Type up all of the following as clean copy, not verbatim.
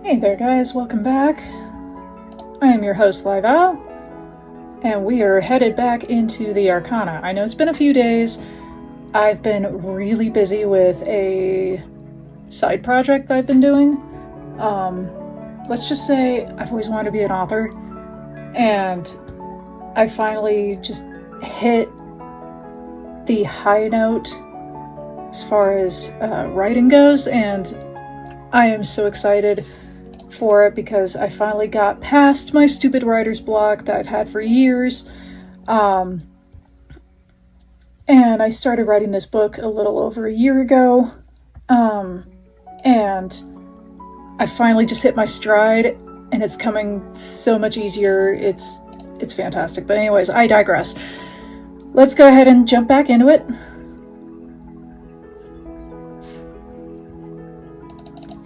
Hey there guys, welcome back. I am your host LyVal, and we are headed back into the Arcana. I know it's been a few days. I've been really busy with a side project that I've been doing. Let's just say I've always wanted to be an author, and I finally just hit the high note as far as writing goes, and I am so excited for it because I finally got past my stupid writer's block that I've had for years. And I started writing this book a little over a year ago. And I finally just hit my stride, and it's coming so much easier. It's fantastic. But anyways, I digress. Let's go ahead and jump back into it.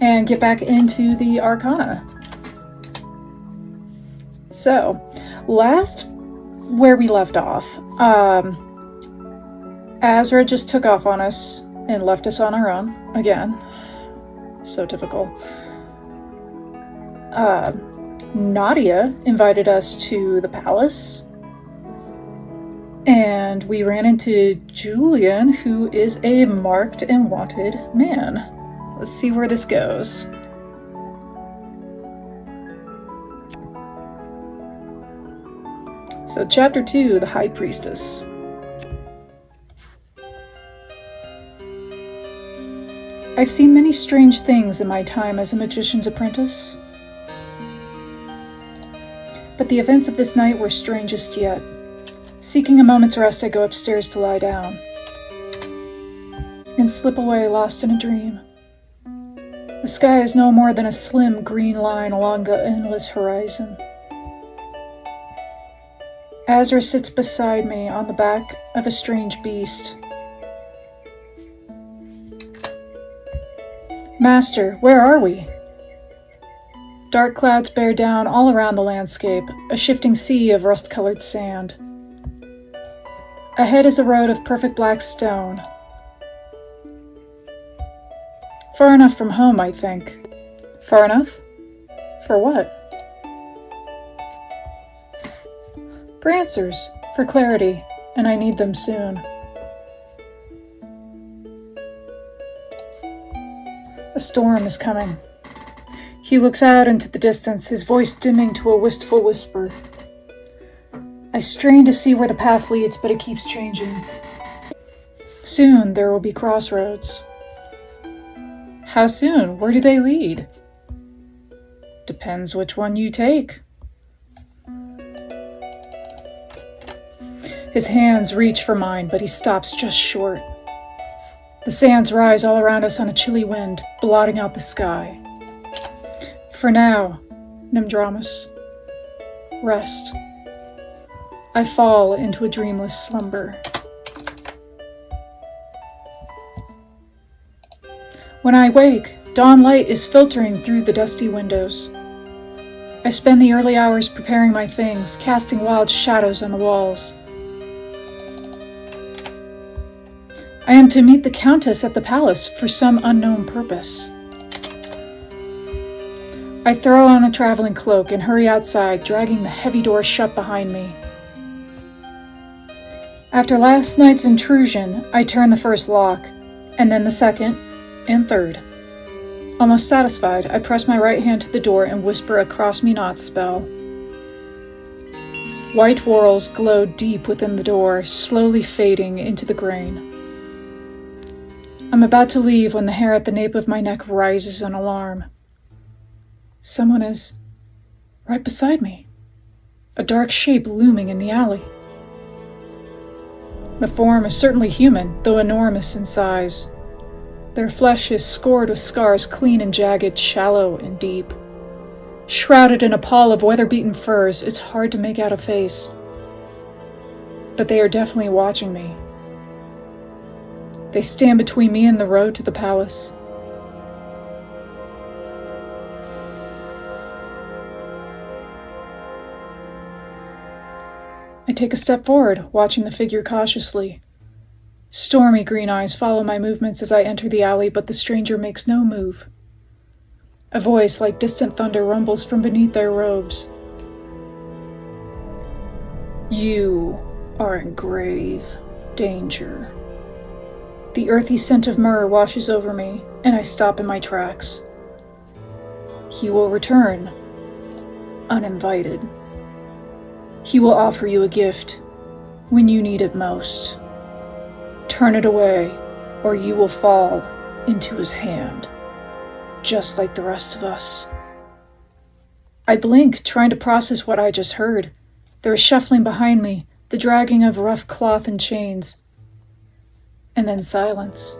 And get back into the Arcana. So, last where we left off, Azra just took off on us and left us on our own again. So typical. Nadia invited us to the palace, and we ran into Julian, who is a marked and wanted man. Let's see where this goes. So, Chapter 2, the High Priestess. I've seen many strange things in my time as a magician's apprentice. But the events of this night were strangest yet. Seeking a moment's rest, I go upstairs to lie down and slip away lost in a dream. The sky is no more than a slim green line along the endless horizon. Azra sits beside me on the back of a strange beast. Master, where are we? Dark clouds bear down all around the landscape, a shifting sea of rust-colored sand. Ahead is a road of perfect black stone. Far enough from home, I think. Far enough? For what? For answers, for clarity, and I need them soon. A storm is coming. He looks out into the distance, his voice dimming to a wistful whisper. I strain to see where the path leads, but it keeps changing. Soon there will be crossroads. How soon? Where do they lead? Depends which one you take. His hands reach for mine, but he stops just short. The sands rise all around us on a chilly wind, blotting out the sky. For now, Nimdramus, rest. I fall into a dreamless slumber. When I wake, dawn light is filtering through the dusty windows. I spend the early hours preparing my things, casting wild shadows on the walls. I am to meet the Countess at the palace for some unknown purpose. I throw on a traveling cloak and hurry outside, dragging the heavy door shut behind me. After last night's intrusion, I turn the first lock, and then the second, and third. Almost satisfied, I press my right hand to the door and whisper a cross-me-not spell. White whorls glow deep within the door, slowly fading into the grain. I'm about to leave when the hair at the nape of my neck rises in alarm. Someone is right beside me, a dark shape looming in the alley. The form is certainly human, though enormous in size. Their flesh is scored with scars, clean and jagged, shallow and deep. Shrouded in a pall of weather-beaten furs, it's hard to make out a face. But they are definitely watching me. They stand between me and the road to the palace. I take a step forward, watching the figure cautiously. Stormy green eyes follow my movements as I enter the alley, but the stranger makes no move. A voice like distant thunder rumbles from beneath their robes. You are in grave danger. The earthy scent of myrrh washes over me, and I stop in my tracks. He will return, uninvited. He will offer you a gift when you need it most. Turn it away, or you will fall into his hand, just like the rest of us. I blink, trying to process what I just heard. There is shuffling behind me, the dragging of rough cloth and chains. And then silence.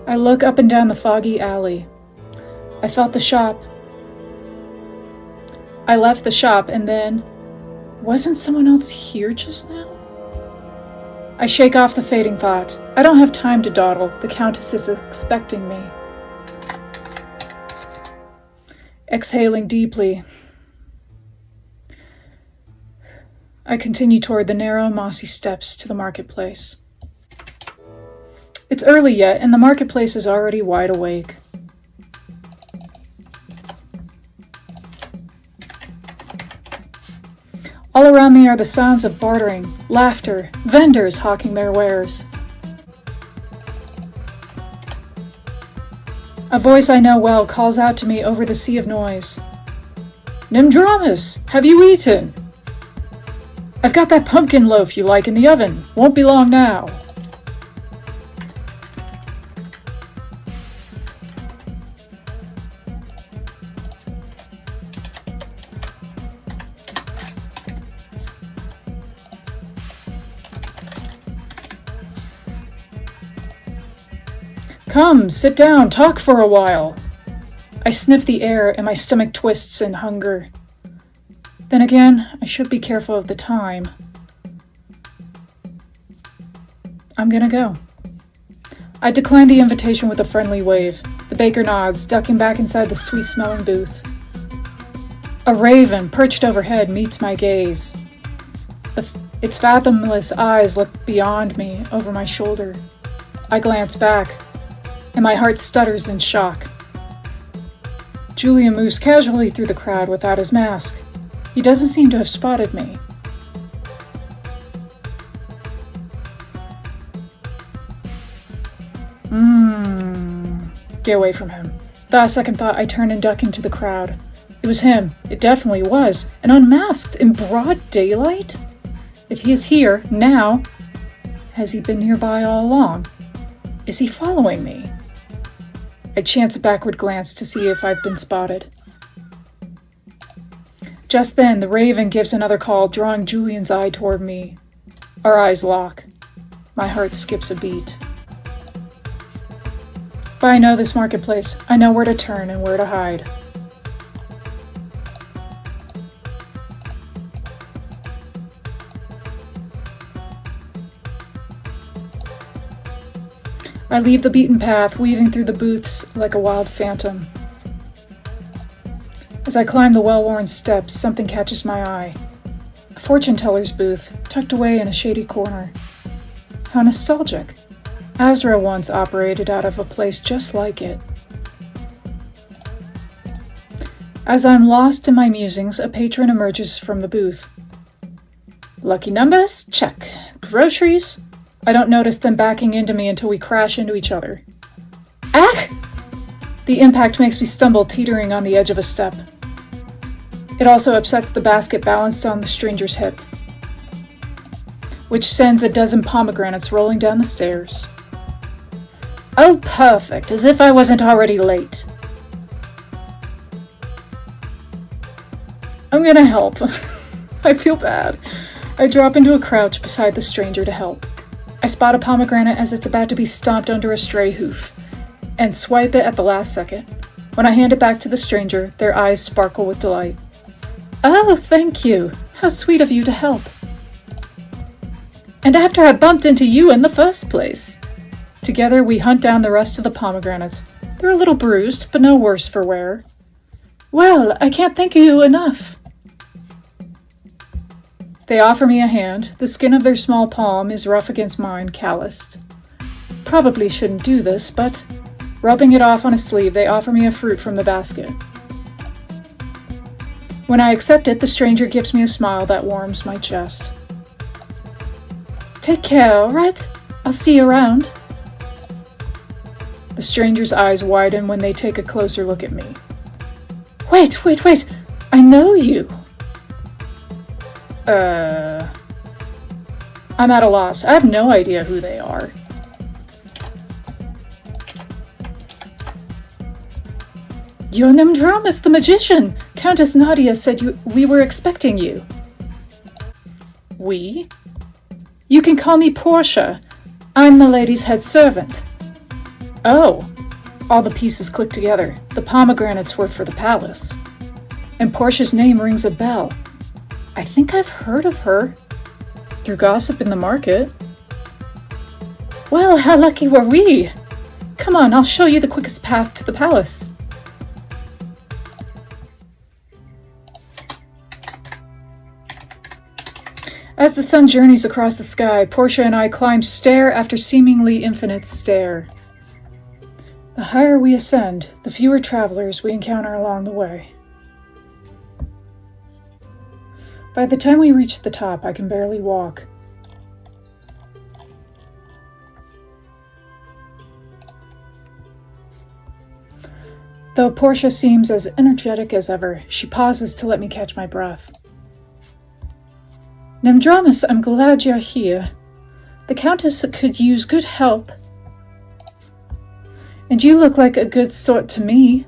I look up and down the foggy alley. I left the shop and then, wasn't someone else here just now? I shake off the fading thought. I don't have time to dawdle. The Countess is expecting me. Exhaling deeply, I continue toward the narrow, mossy steps to the marketplace. It's early yet, and the marketplace is already wide awake. All around me are the sounds of bartering, laughter, vendors hawking their wares. A voice I know well calls out to me over the sea of noise. Nimdramus, have you eaten? I've got that pumpkin loaf you like in the oven. Won't be long now. Come, sit down, talk for a while. I sniff the air and my stomach twists in hunger. Then again, I should be careful of the time. I'm gonna go. I decline the invitation with a friendly wave. The baker nods, ducking back inside the sweet-smelling booth. A raven perched overhead meets my gaze. Its fathomless eyes look beyond me, over my shoulder. I glance back, and my heart stutters in shock. Julian moves casually through the crowd without his mask. He doesn't seem to have spotted me. Get away from him. Without a second thought, I turn and duck into the crowd. It was him. It definitely was. And unmasked in broad daylight? If he is here, now, has he been nearby all along? Is he following me? I chance a backward glance to see if I've been spotted. Just then, the raven gives another call, drawing Julian's eye toward me. Our eyes lock. My heart skips a beat. But I know this marketplace. I know where to turn and where to hide. I leave the beaten path, weaving through the booths like a wild phantom. As I climb the well-worn steps, something catches my eye. A fortune teller's booth, tucked away in a shady corner. How nostalgic. Azra once operated out of a place just like it. As I'm lost in my musings, a patron emerges from the booth. Lucky numbers? Check. Groceries? I don't notice them backing into me until we crash into each other. Ah! The impact makes me stumble, teetering on the edge of a step. It also upsets the basket balanced on the stranger's hip, which sends a dozen pomegranates rolling down the stairs. Oh, perfect, as if I wasn't already late. I'm gonna help. I feel bad. I drop into a crouch beside the stranger to help. I spot a pomegranate as it's about to be stomped under a stray hoof, and swipe it at the last second. When I hand it back to the stranger, their eyes sparkle with delight. Oh, thank you. How sweet of you to help. And after I bumped into you in the first place. Together, we hunt down the rest of the pomegranates. They're a little bruised, but no worse for wear. Well, I can't thank you enough. They offer me a hand. The skin of their small palm is rough against mine, calloused. Probably shouldn't do this, but rubbing it off on a sleeve, they offer me a fruit from the basket. When I accept it, the stranger gives me a smile that warms my chest. Take care, all right? I'll see you around. The stranger's eyes widen when they take a closer look at me. Wait! I know you! I'm at a loss. I have no idea who they are. You're Nimdramus, the magician! Countess Nadia said we were expecting you. We? You can call me Portia. I'm milady's head servant. Oh. All the pieces click together. The pomegranates were for the palace. And Portia's name rings a bell. I think I've heard of her. Through gossip in the market. Well, how lucky were we? Come on, I'll show you the quickest path to the palace. As the sun journeys across the sky, Portia and I climb stair after seemingly infinite stair. The higher we ascend, the fewer travelers we encounter along the way. By the time we reach the top, I can barely walk. Though Portia seems as energetic as ever, she pauses to let me catch my breath. Nimdramus, I'm glad you're here. The Countess could use good help. And you look like a good sort to me.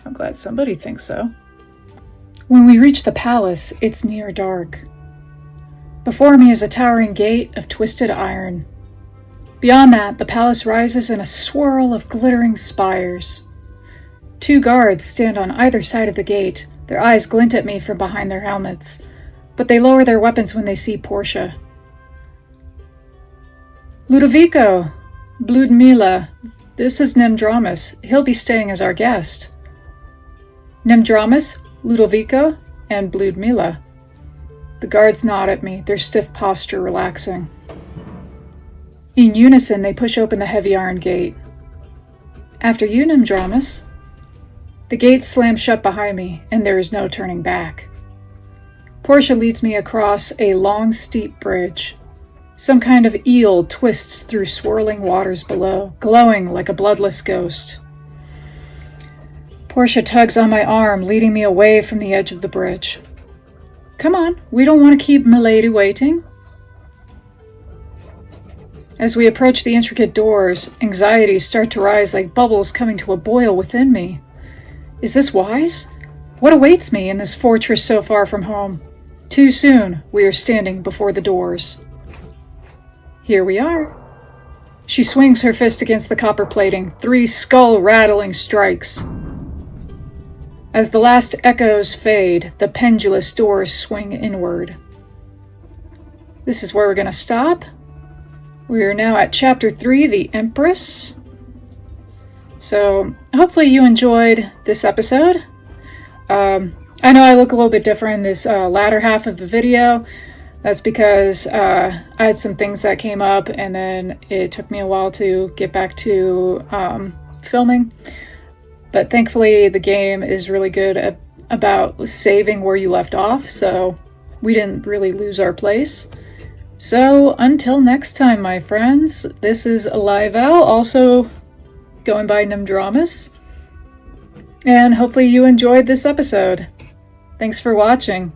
I'm glad somebody thinks so. When we reach the palace, it's near dark. Before me is a towering gate of twisted iron. Beyond that, the palace rises in a swirl of glittering spires. 2 guards stand on either side of the gate. Their eyes glint at me from behind their helmets, but they lower their weapons when they see Portia. Ludovico! Bludmila, this is Nimdramus. He'll be staying as our guest. Nimdramus, Ludovico, and Bludmila. The guards nod at me, their stiff posture relaxing. In unison, they push open the heavy iron gate. After you, Nimdramus. The gate slams shut behind me, and there is no turning back. Portia leads me across a long, steep bridge. Some kind of eel twists through swirling waters below, glowing like a bloodless ghost. Portia tugs on my arm, leading me away from the edge of the bridge. Come on, we don't want to keep milady waiting. As we approach the intricate doors, anxieties start to rise like bubbles coming to a boil within me. Is this wise? What awaits me in this fortress so far from home? Too soon, we are standing before the doors. Here we are. She swings her fist against the copper plating, 3 skull-rattling strikes. As the last echoes fade, the pendulous doors swing inward. This is where we're going to stop. We are now at Chapter 3, The Empress. So, hopefully you enjoyed this episode. I know I look a little bit different in this latter half of the video. That's because I had some things that came up, and then it took me a while to get back to filming. But thankfully, the game is really good about saving where you left off, so we didn't really lose our place. So, until next time, my friends, this is LyVal, also going by Nimdramus. And hopefully you enjoyed this episode. Thanks for watching.